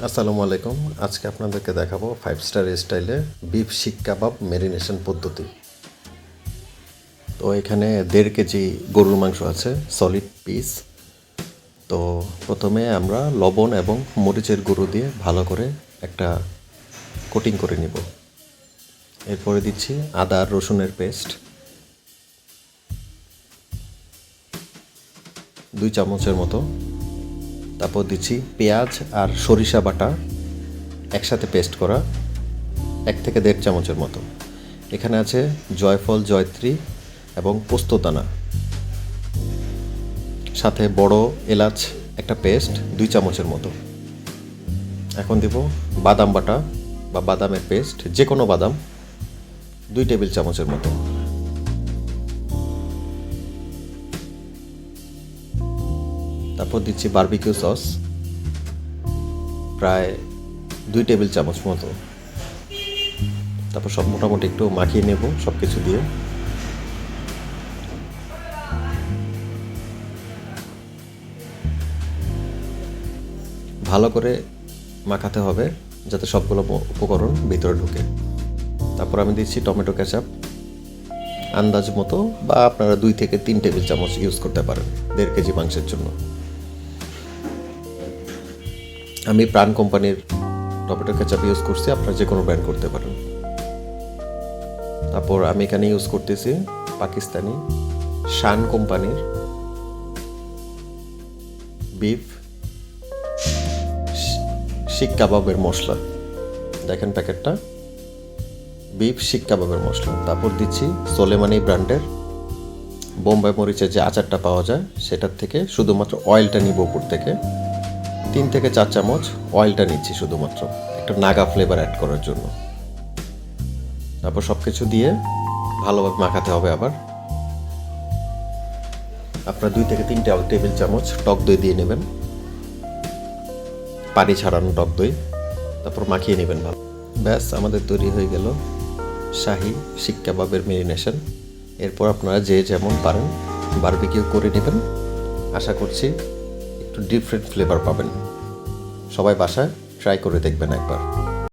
আসসালামু আলাইকুম। আজকে আপনাদেরকে দেখাবো 5 স্টার স্টাইলে বিফ শিক কাবাব ম্যারিনেশন পদ্ধতি। তো এখানে 1.5 কেজি গরুর মাংস আছে, সলিড পিস। তো প্রথমে আমরা লবণ এবং মরিচের গুঁড়ো দিয়ে ভালো করে একটা কোটিং করে নিব। এরপরে দিচ্ছি আদা আর রসুনের পেস্ট 2 চামচের মতো। তারপর দিচ্ছি পেঁয়াজ আর সরিষা বাটা একসাথে পেস্ট করা 1 থেকে 1.5 চামচের মতো। এখানে আছে জয়ফল, জয়ত্রী এবং পোস্তদানা, সাথে বড় এলাচ একটা পেস্ট 2 চামচের মতো। এখন দিব বাদাম বাটা বা বাদামের পেস্ট, যে কোনো বাদাম 2 টেবিল চামচের মতো। তারপর দিচ্ছি বারবিকিউ সস প্রায় 2 টেবিল চামচ মতো। তারপর সব মোটামুটি একটু মাখিয়ে নেব সব কিছু দিয়ে। ভালো করে মাখাতে হবে যাতে সবগুলো উপকরণ ভিতরে ঢুকে। তারপর আমি দিচ্ছি টমেটো কেচাপ আন্দাজ মতো, বা আপনারা 2 থেকে 3 টেবিল চামচ ইউজ করতে পারেন 1.5 কেজি মাংসের জন্য। আমি প্রাণ কোম্পানির টমেটো কেচাপ ইউজ করছি, আপনারা যে কোনো ব্র্যান্ড করতে পারেন। তারপর আমি এখানে ইউজ করতেছি পাকিস্তানি শান কোম্পানির বিফ শিক কাবাবের মশলা, দেখেন প্যাকেটটা, বিফ শিক কাবাবের মশলা। তারপর দিচ্ছি সোলেমানি ব্র্যান্ডের বোম্বাই মরিচের যে আচারটা পাওয়া যায় সেটার থেকে শুধুমাত্র অয়েলটা নিব উপর থেকে। 3 থেকে 4 চামচ অয়েলটা নিচ্ছি শুধুমাত্র একটা নাগা ফ্লেভার অ্যাড করার জন্য। তারপর সব কিছু দিয়ে ভালোভাবে মাখাতে হবে। আবার আপনার 2 থেকে 3 টেবিল চামচ টক দই দিয়ে নেবেন, পানি ছাড়ানো টক দই। তারপর মাখিয়ে নেবেন ভালো। ব্যাস, আমাদের তৈরি হয়ে গেল শাহি শিক কাবাবের ম্যারিনেশন। এরপর আপনারা যে যেমন পারেন বারবিকিউ করে নেবেন। আশা করছি একটু ডিফারেন্ট ফ্লেভার পাবেন। সবাই বাসায় ট্রাই করে দেখবেন একবার।